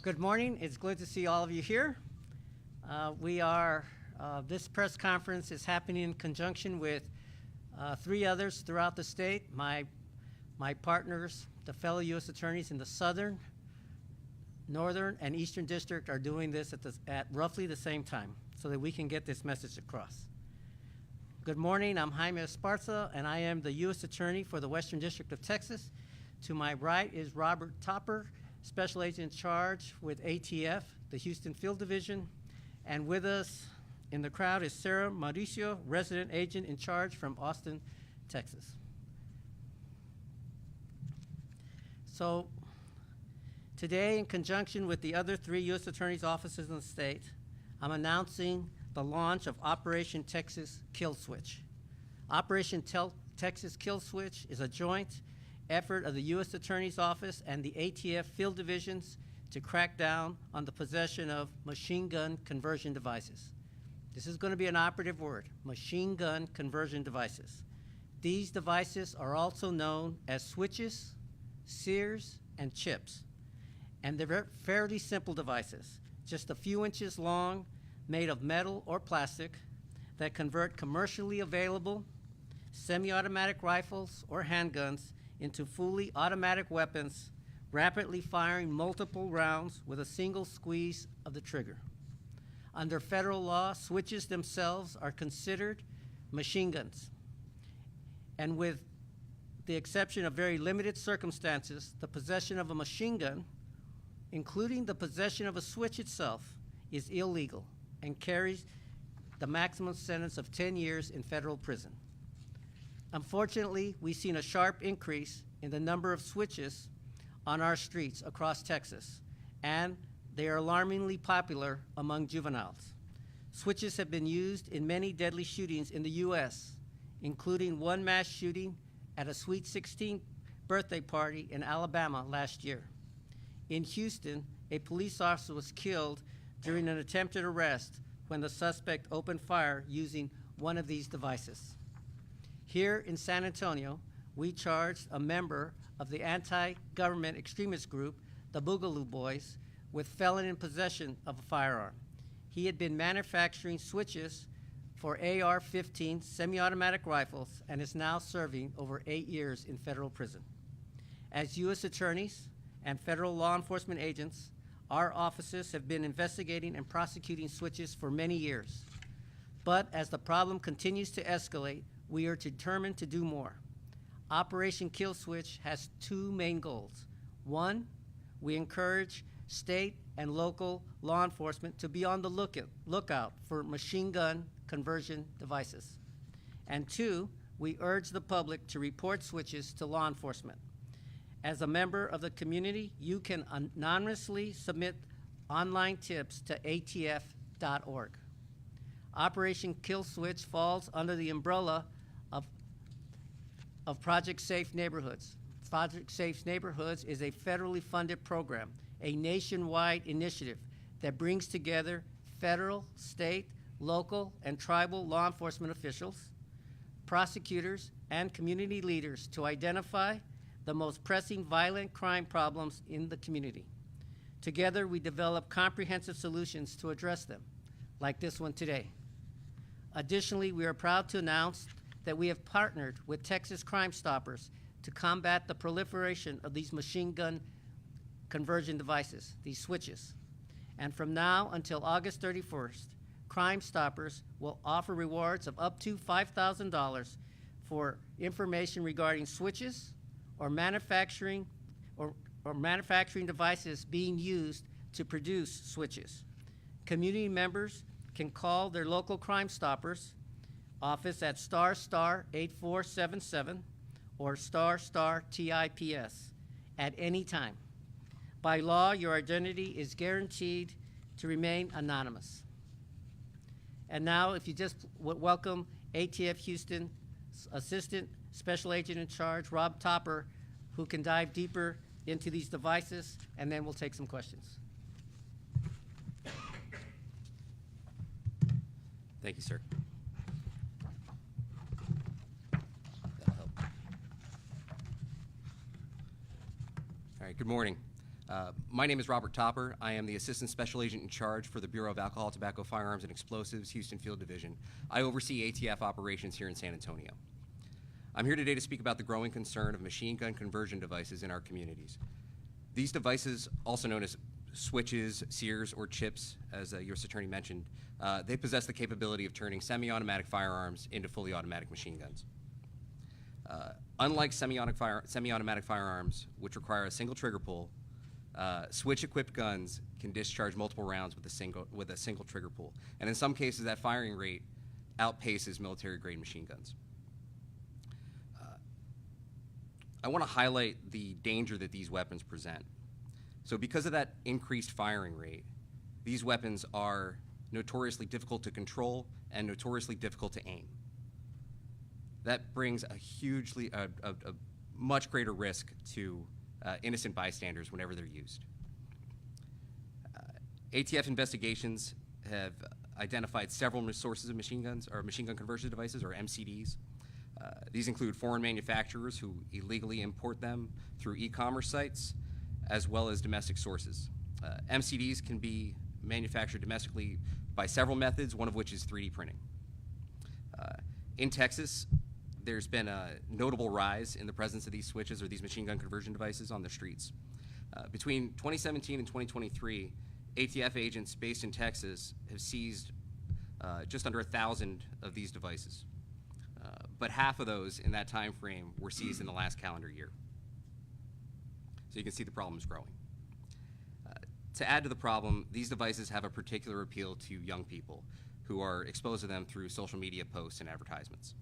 Good morning. It's good to see all of you here. This press conference is happening in conjunction with three others throughout the state. My partners, the fellow U.S. attorneys in the Southern, Northern, and Eastern District are doing this at roughly the same time so that we can get this message across. Good morning. I'm Jaime Esparza, and I am the U.S. Attorney for the Western District of Texas. To my right is Robert Topper, Special Agent in Charge with ATF, the Houston Field Division. And with us in the crowd is Sarah Mauricio, Resident Agent in Charge from Austin, Texas. So today, in conjunction with the other three U.S. Attorney's offices in the state, I'm announcing the launch of Operation Texas Kill Switch. Operation Texas Kill Switch is a joint effort of the U.S. Attorney's Office and the ATF field divisions to crack down on the possession of machine gun conversion devices. This is going to be an operative word, machine gun conversion devices. These devices are also known as switches, sears, and chips. And they're fairly simple devices, just a few inches long, made of metal or plastic, that convert commercially available semi-automatic rifles or handguns into fully automatic weapons, rapidly firing multiple rounds with a single squeeze of the trigger. Under federal law, switches themselves are considered machine guns. And with the exception of very limited circumstances, the possession of a machine gun, including the possession of a switch itself, is illegal and carries the maximum sentence of 10 years in federal prison. Unfortunately, we've seen a sharp increase in the number of switches on our streets across Texas, and they are alarmingly popular among juveniles. Switches have been used in many deadly shootings in the U.S., including one mass shooting at a Sweet 16 birthday party in Alabama last year. In Houston, a police officer was killed during an attempted arrest when the suspect opened fire using one of these devices. Here in San Antonio, we charged a member of the anti-government extremist group, the Boogaloo Boys, with felon in possession of a firearm. He had been manufacturing switches for AR-15 semi-automatic rifles and is now serving over 8 years in federal prison. As U.S. attorneys and federal law enforcement agents, our offices have been investigating and prosecuting switches for many years. But as the problem continues to escalate, we are determined to do more. Operation Kill Switch has two main goals. One, we encourage state and local law enforcement to be on the lookout for machine gun conversion devices. And two, we urge the public to report switches to law enforcement. As a member of the community, you can anonymously submit online tips to atf.org. Operation Kill Switch falls under the umbrella of Project Safe Neighborhoods. Project Safe Neighborhoods is a federally funded program, a nationwide initiative that brings together federal, state, local, and tribal law enforcement officials, prosecutors, and community leaders to identify the most pressing violent crime problems in the community. Together, we develop comprehensive solutions to address them, like this one today. Additionally, we are proud to announce that we have partnered with Texas Crime Stoppers to combat the proliferation of these machine gun conversion devices, these switches. And from now until August 31st, Crime Stoppers will offer rewards of up to $5,000 for information regarding switches or manufacturing devices being used to produce switches. Community members can call their local Crime Stoppers office at ** 8477 or ** TIPS at any time. By law, your identity is guaranteed to remain anonymous. And now, if you just welcome ATF Houston Assistant Special Agent in Charge, Rob Topper, who can dive deeper into these devices, and then we'll take some questions. Thank you, sir. That'll help. All right, good morning. My name is Robert Topper. I am the Assistant Special Agent in charge for the Bureau of Alcohol, Tobacco, Firearms, and Explosives, Houston Field Division. I oversee ATF operations here in San Antonio. I'm here today to speak about the growing concern of machine gun conversion devices in our communities. These devices, also known as switches, sears, or chips, as the U.S. Attorney mentioned, they possess the capability of turning semi-automatic firearms into fully automatic machine guns. Unlike semi-automatic firearms, which require a single trigger pull, switch-equipped guns can discharge multiple rounds with a single trigger pull, and in some cases, that firing rate outpaces military-grade machine guns. I want to highlight the danger that these weapons present. So because of that increased firing rate, these weapons are notoriously difficult to control and notoriously difficult to aim. That brings a much greater risk to innocent bystanders whenever they're used. ATF investigations have identified several sources of machine guns, or machine gun conversion devices, or MCDs. These include foreign manufacturers who illegally import them through e-commerce sites, as well as domestic sources. MCDs can be manufactured domestically by several methods, one of which is 3D printing. In Texas, there's been a notable rise in the presence of these switches or these machine gun conversion devices on the streets. Between 2017 and 2023, ATF agents based in Texas have seized just under 1,000 of these devices. But half of those in that time frame were seized in the last calendar year. So you can see the problem is growing. To add to the problem, these devices have a particular appeal to young people who are exposed to them through social media posts and advertisements.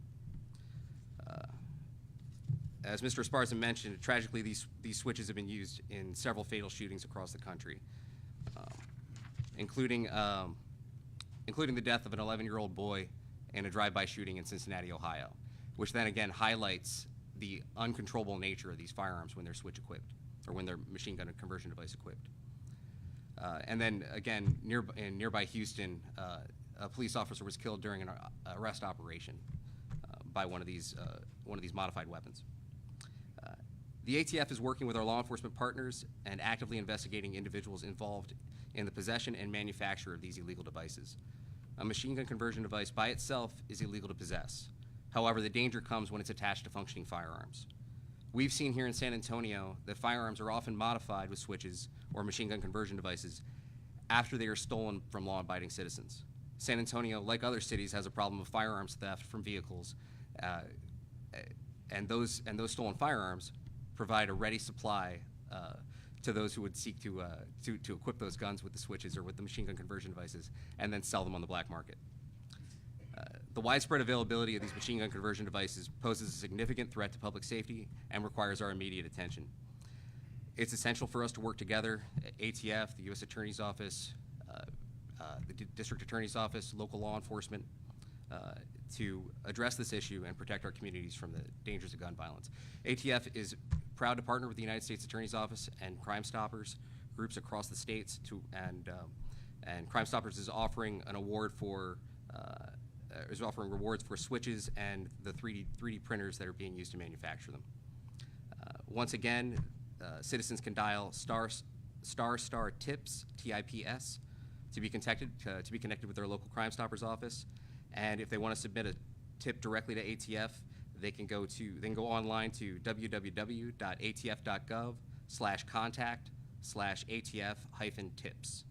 As Mr. Esparza mentioned, tragically these switches have been used in several fatal shootings across the country, including the death of an 11-year-old boy in a drive-by shooting in Cincinnati, Ohio, which then again highlights the uncontrollable nature of these firearms when they're switch equipped, or when they're machine gun conversion device equipped. And then again, in nearby Houston, a police officer was killed during an arrest operation by one of these modified weapons. The ATF is working with our law enforcement partners and actively investigating individuals involved in the possession and manufacture of these illegal devices. A machine gun conversion device by itself is illegal to possess. However, the danger comes when it's attached to functioning firearms. We've seen here in San Antonio that firearms are often modified with switches or machine gun conversion devices after they are stolen from law-abiding citizens. San Antonio, like other cities, has a problem of firearms theft from vehicles, and those stolen firearms provide a ready supply to those who would seek to equip those guns with the switches or with the machine gun conversion devices and then sell them on the black market. The widespread availability of these machine gun conversion devices poses a significant threat to public safety and requires our immediate attention. It's essential for us to work together, ATF, the U.S. Attorney's Office, the District Attorney's Office, local law enforcement, to address this issue and protect our communities from the dangers of gun violence. ATF is proud to partner with the United States Attorney's Office and Crime Stoppers groups across the states and Crime Stoppers is offering an award for rewards for switches and the 3D printers that are being used to manufacture them. Once again, citizens can dial **TIPS, TIPS, to be connected with their local Crime Stoppers office. And if they want to submit a tip directly to ATF, they can go online to www.atf.gov/contact/ATF-tips.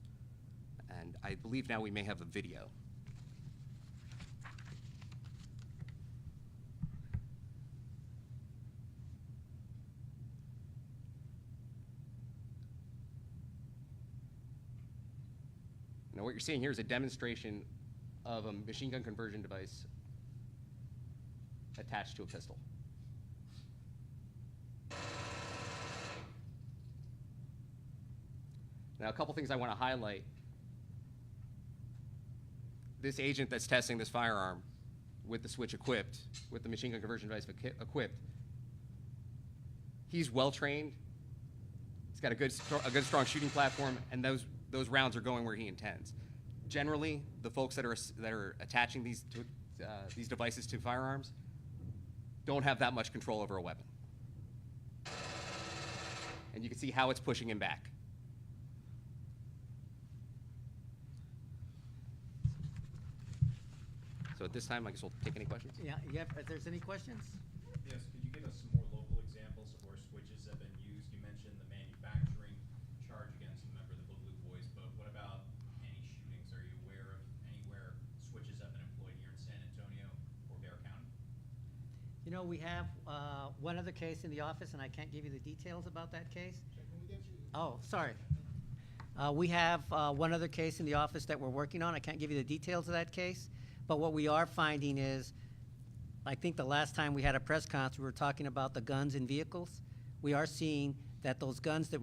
And I believe now we may have a video. Now what you're seeing here is a demonstration of a machine gun conversion device attached to a pistol. Now, a couple things I want to highlight. This agent that's testing this firearm with the switch equipped, with the machine gun conversion device equipped, he's well trained. He's got a good strong shooting platform, and those rounds are going where he intends. Generally, the folks that are attaching these devices to firearms don't have that much control over a weapon. And you can see how it's pushing him back. So at this time, I guess we'll take any questions. Yeah, if there's any questions? Yes, could you give us some more local examples of where switches have been used? You mentioned the manufacturing charge against a member of the Blue Boys, but what about any shootings? Are you aware of anywhere switches have been employed here in San Antonio or Bear County? You know, we have one other case in the office, and I can't give you the details about that case. Oh, sorry. We have one other case in the office that we're working on. I can't give you the details of that case, but what we are finding is, I think the last time we had a press conference, we were talking about the guns in vehicles. We are seeing that those guns that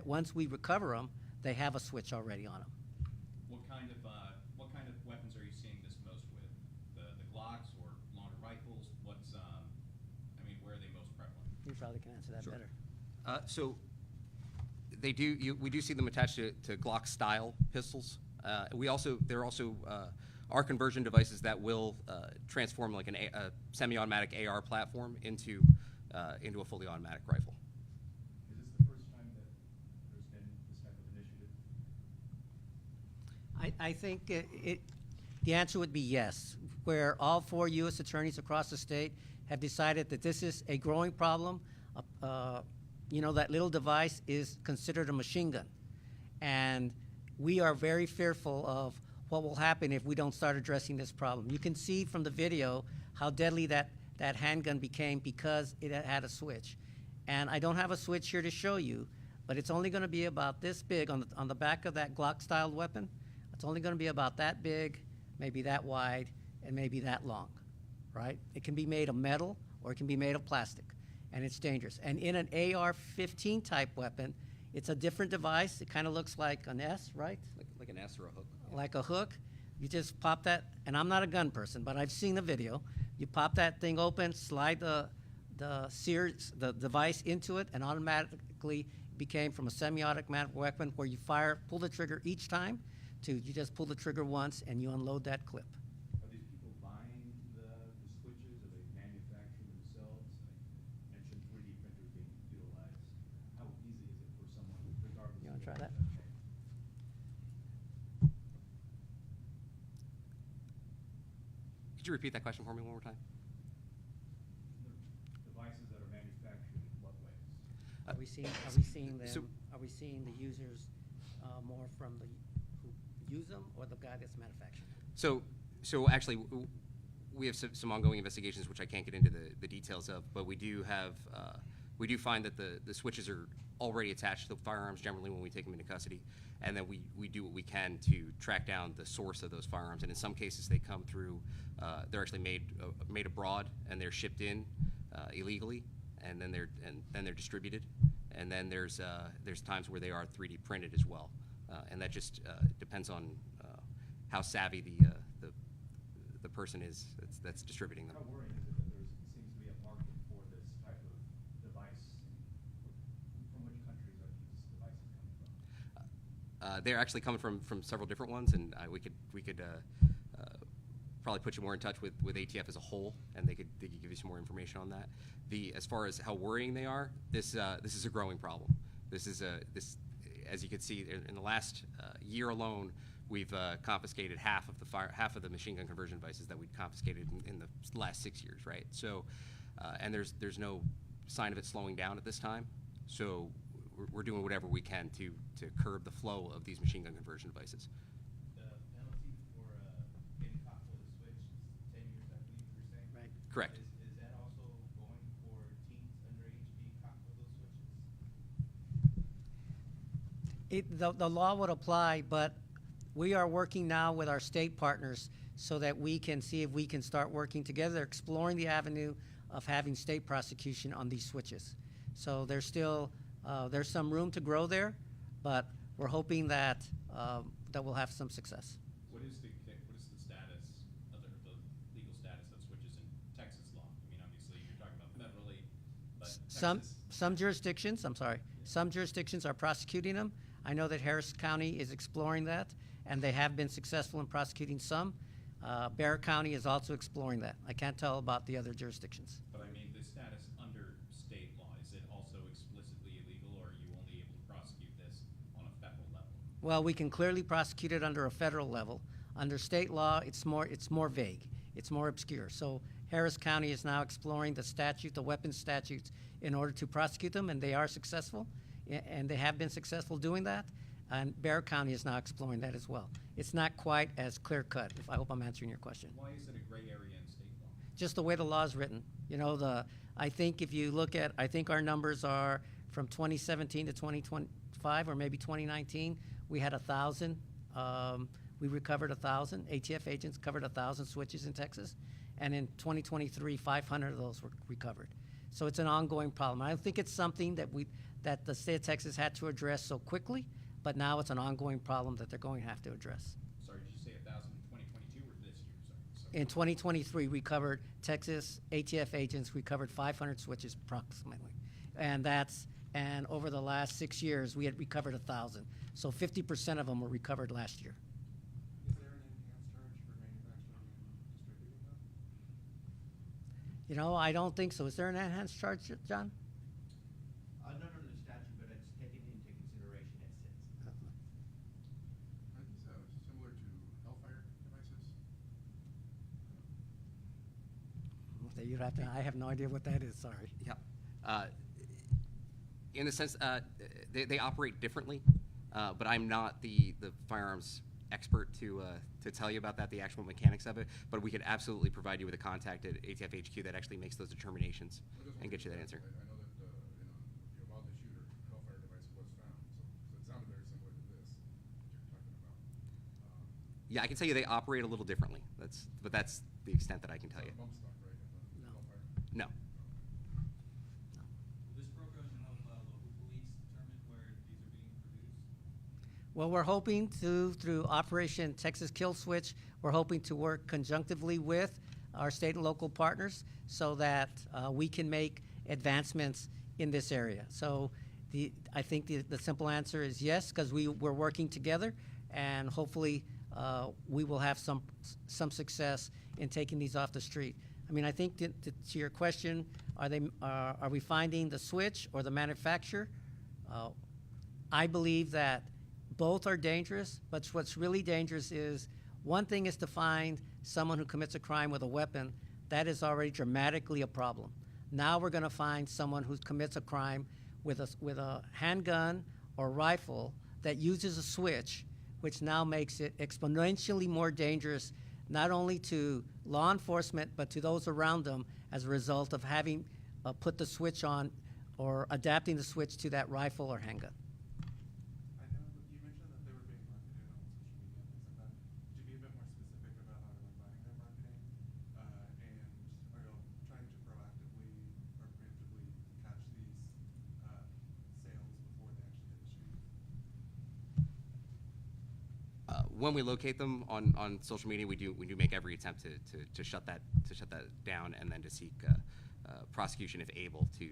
once we recover them, they have a switch already on them. What kind of weapons are you seeing this most with? The Glocks or longer rifles? Where are they most prevalent? You probably can answer that Sure. better. So we do see them attached to Glock style pistols. There also are conversion devices that will transform like a semi-automatic AR platform into a fully automatic rifle. Is this the first time that there's been this type of initiative? I think the answer would be yes, where all 4 U.S. attorneys across the state have decided that this is a growing problem. You know, that little device is considered a machine gun. And we are very fearful of what will happen if we don't start addressing this problem. You can see from the video how deadly that handgun became because it had a switch. And I don't have a switch here to show you, but it's only going to be about this big on the back of that Glock-style weapon. It's only going to be about that big, maybe that wide, and maybe that long, right? It can be made of metal or it can be made of plastic, and it's dangerous. And in an AR-15 type weapon, it's a different device. It kind of looks like an S, right? Like an S or a hook. Like a hook. You just pop that, and I'm not a gun person, but I've seen the video. You pop that thing open, slide the device into it, and automatically became from a semi-automatic weapon where you pull the trigger each time, to you just pull the trigger once and you unload that clip. Are these people buying the switches? Are they manufacturing themselves? I mentioned 3D printers being utilized. How easy is it for someone, regardless? You wanna of try what that? okay. Could you repeat that question for me one more time? The devices that are manufactured in what ways? Are we seeing them? So- Are we seeing the users more from the who use them or the guy that's manufacturing them? So actually, we have some ongoing investigations, which I can't get into the details of, but we do find that the switches are already attached to the firearms generally when we take them into custody, and then we do what we can to track down the source of those firearms. And in some cases, they come through, they're actually made abroad and they're shipped in illegally, and then they're distributed. And then there's times where they are 3D printed as well, and that just depends on how savvy the person is that's distributing them. How worrying is it that there seems to be a market for this type of device? From which countries are these devices coming from? They're actually coming from several different ones, and we could probably put you more in touch with ATF as a whole, and they could give you some more information on that. As far as how worrying they are, this is a growing problem. This, as you can see, in the last year alone, we've confiscated half of the machine gun conversion devices that we'd confiscated in the last 6 years, right? So, and there's no sign of it slowing down at this time. So we're doing whatever we can to curb the flow of these machine gun conversion devices. The penalty for getting caught with a switch is 10 years, I believe you were saying? Right. Correct. Is that also going for teens underage being caught with those switches? The law would apply, but we are working now with our state partners so that we can see if we can start working together, exploring the avenue of having state prosecution on these switches. So there's still there's some room to grow there, but we're hoping that we'll have some success. What is the status, the legal status of switches in Texas law? I mean, obviously, you're talking about federally, but Texas. Some jurisdictions, some jurisdictions are prosecuting them. I know that Harris County is exploring that, and they have been successful in prosecuting some. Bear County is also exploring that. I can't tell about the other jurisdictions. But I mean, the status under state law, is it also explicitly illegal, or are you only able to prosecute this on a federal level? Well, we can clearly prosecute it under a federal level. Under state law, it's more vague. it's more obscure. So Harris County is now exploring the statute, the weapons statutes, in order to prosecute them, and they are successful, and they have been successful doing that. And Bear County is now exploring that as well. It's not quite as clear cut, if I hope I'm answering your question. Why is it a gray area in state law? Just the way the law is written. You know, I think if you look at, I think our numbers are from 2017 to 2025, or maybe 2019, we had 1,000. We recovered 1,000. ATF agents covered 1,000 switches in Texas. And in 2023, 500 of those were recovered. So it's an ongoing problem. I don't think it's something that the state of Texas had to address so quickly, but now it's an ongoing problem that they're going to have to address. Sorry, did you say 1,000 in 2022 or this year? Sorry. In 2023, we covered, Texas ATF agents recovered 500 switches approximately. And over the last 6 years, we had recovered 1,000. So 50% of them were recovered last year. Is there an enhanced charge for manufacturing and distributing them? You know, I don't think so. Is there an enhanced charge, John? Not under the statute, but it's taken into consideration as citizens. Are these similar to Hellfire devices? You'd have to, I have no idea what that is, sorry. Yeah. In the sense, they operate differently, but I'm not the firearms expert to tell you about that, the actual mechanics of it. But we could absolutely provide you with a contact at ATF HQ that actually makes those determinations and get you that answer. I know that the Uvalde shooter Hellfire device was found, so it sounded very similar to this that you're talking about. Yeah, I can tell you they operate a little differently. But that's the extent that I can tell you. Bump stock, right? in the No. Hellfire? No. Will this program help local police determine where these are being produced? Well, we're hoping to, through Operation Texas Kill Switch, we're hoping to work conjunctively with our state and local partners so that we can make advancements in this area. So I think the simple answer is yes, because we're working together, and hopefully we will have some success in taking these off the street. I mean, I think to your question, are we finding the switch or the manufacturer? I believe that both are dangerous, but what's really dangerous is one thing is to find someone who commits a crime with a weapon. That is already dramatically a problem. Now we're going to find someone who commits a crime with a handgun or rifle that uses a switch, which now makes it exponentially more dangerous, not only to law enforcement, but to those around them as a result of having put the switch on or adapting the switch to that rifle or handgun. I know that you mentioned that they were being marketed on social media and things like that. Could you be a bit more specific about how you're planning their marketing? And are you trying to proactively or preemptively catch these sales before they actually hit the street? When we locate them on social media, we do make every attempt to shut that down, and then to seek prosecution if able to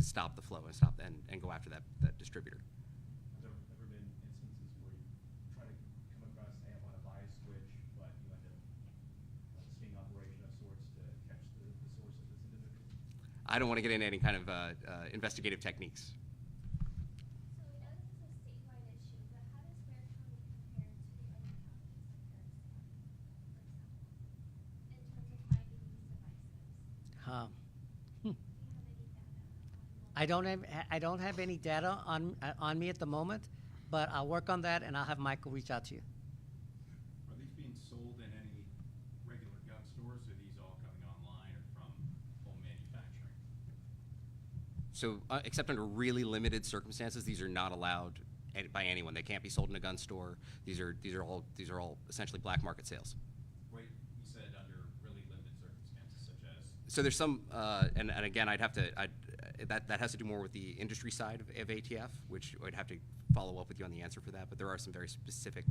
stop the flow and go after that distributor. Have there ever been instances where you try to come across, hey, I want to buy a switch, but you end up a sting operation of sorts to catch the source of this individual? I don't want to get into any kind of investigative techniques. So we know this is a statewide issue, but how does Ware County compare to the other counties like Harris County, for example, in terms of finding these devices? Um, Do you have any data on I don't have any data on me at the moment, but I'll work on that and I'll have Michael reach out to you. Are these being sold in any regular gun stores, or are these all coming online or from home manufacturing? So, except under really limited circumstances, these are not allowed by anyone. They can't be sold in a gun store. These are all essentially black market sales. Wait, you said under really limited circumstances, such as? So there's some, and again, that has to do more with the industry side of ATF, which I'd have to follow up with you on the answer for that. But there are some very specific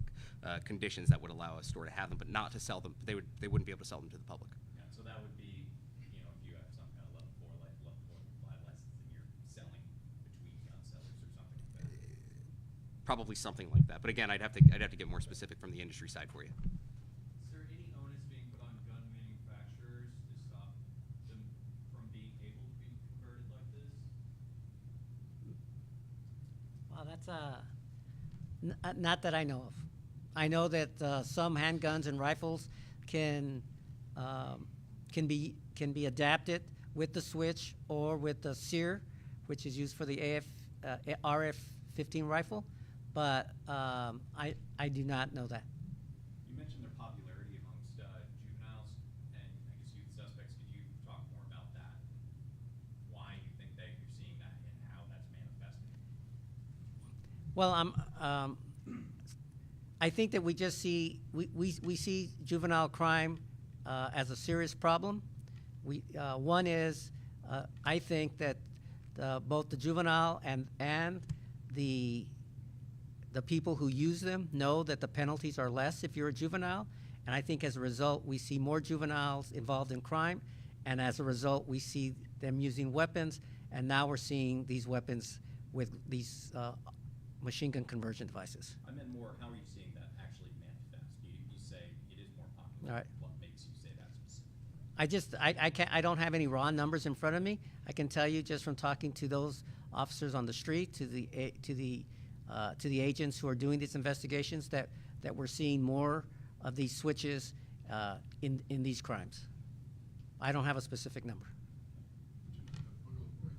conditions that would allow a store to have them, but not to sell them. They wouldn't be able to sell them to the public. Yeah, so that would be, if you have some kind of level 4, level 5 license and you're selling between gun sellers or something like that. Probably something like that. But again, I'd have to get more specific from the industry side for you. Is there any onus being put on gun manufacturers to stop them from being able to be converted like this? Well, that's not that I know of. I know that some handguns and rifles can can be adapted with the switch or with the SEER, which is used for the RF-15 rifle, but I do not know that. You mentioned their popularity amongst juveniles and I guess youth suspects. Could you talk more about that? Why you think that you're seeing that and how that's manifesting? Well, I think that we just see we see juvenile crime as a serious problem. One is I think that both the juvenile and the people who use them know that the penalties are less if you're a juvenile, and I think as a result we see more juveniles involved in crime, and as a result we see them using weapons, and now we're seeing these weapons with these machine gun conversion devices. I meant more, how are you seeing that actually manifest? You say it is more popular. All right. What makes you say that specifically? I don't have any raw numbers in front of me. I can tell you just from talking to those officers on the street, to the agents who are doing these investigations, that we're seeing more of these switches in these crimes. I don't have a specific number. Boogaloo Boys,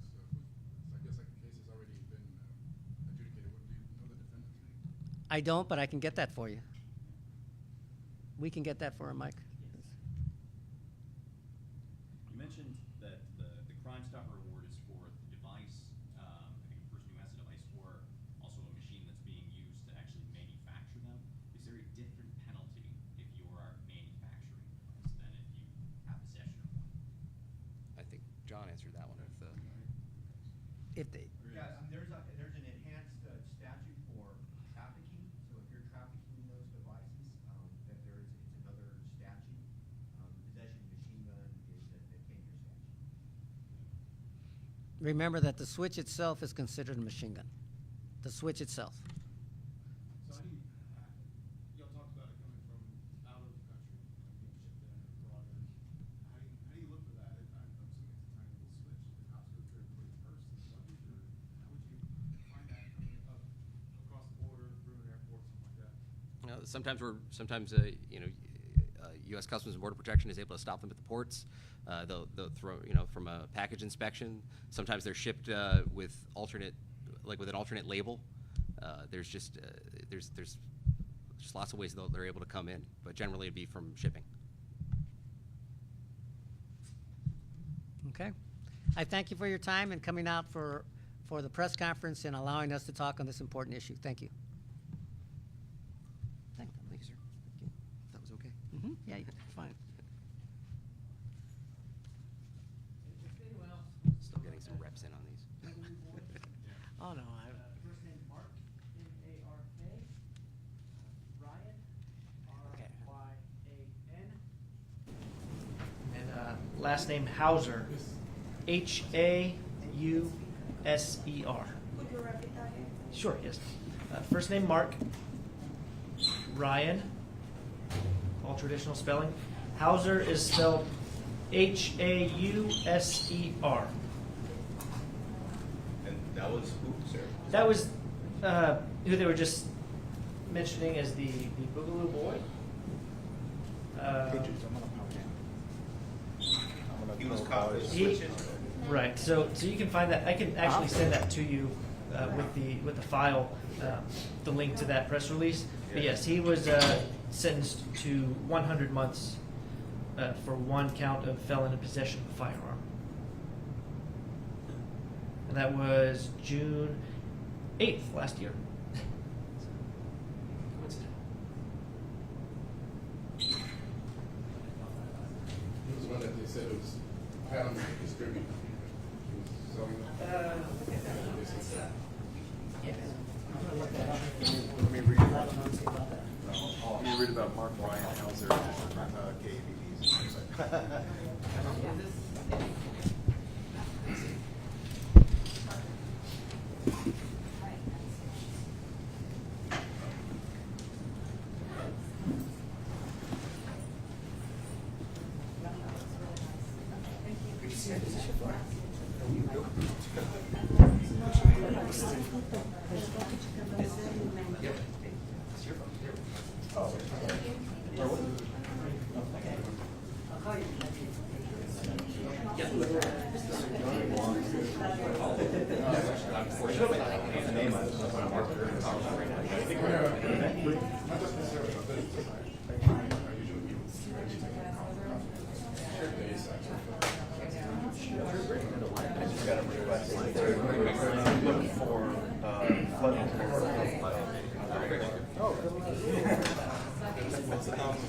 I guess like the case has already been adjudicated. Do you know the defendant's name? I don't, but I can get that for you. We can get that for him, Mike. You mentioned that the Crime Stopper award is for the device, I think the person who has the device, or also a machine that's being used to actually manufacture them. Is there a different penalty if you are manufacturing device than if you have possession of one? I think John answered that one. If they, Yeah, there's an enhanced statute for trafficking, so if you're trafficking those devices, that it's another statute. Possession of machine gun is a 10-year statute. remember that the switch itself is considered a machine gun. The switch itself. So how do you, y'all talked about it coming from out of the country, being shipped in abroad, and how do you look for that? I'm assuming it's a tiny little switch, the cops go through and put it in purse and luggage, or how would you find that coming up across the border, through an airport, something like that? Sometimes U.S. Customs and Border Protection is able to stop them at the ports. They'll throw, from a package inspection. Sometimes they're shipped with an alternate label. There's just lots of ways they're able to come in, but generally it'd be from shipping. Okay. I thank you for your time and coming out for the press conference and allowing us to talk on this important issue. Thank you. Thank you, sir. Thank you. That was okay. Yeah, fine. Still getting some reps in on these. Oh, no. First name Mark, M-A-R-K. Ryan, R-Y-A-N. And last name Hauser, H-A-U-S-E-R. Would you repeat that again? Sure, yes. First name Mark, Ryan, all traditional spelling. Hauser is spelled H-A-U-S-E-R. And that was who, sir? That was who they were just mentioning as the Boogaloo Boy. He was caught with He- switches. Right. So you can find that. I can actually send that to you with the file, the link to that press release. But yes, he was sentenced to 100 months for one count of felon in possession of a firearm. And that was June 8th last year. He was one that they said was pound distributed. He was selling them. Let me read about Mark Ryan Hauser, KABD's website. I'll call you What's the problem?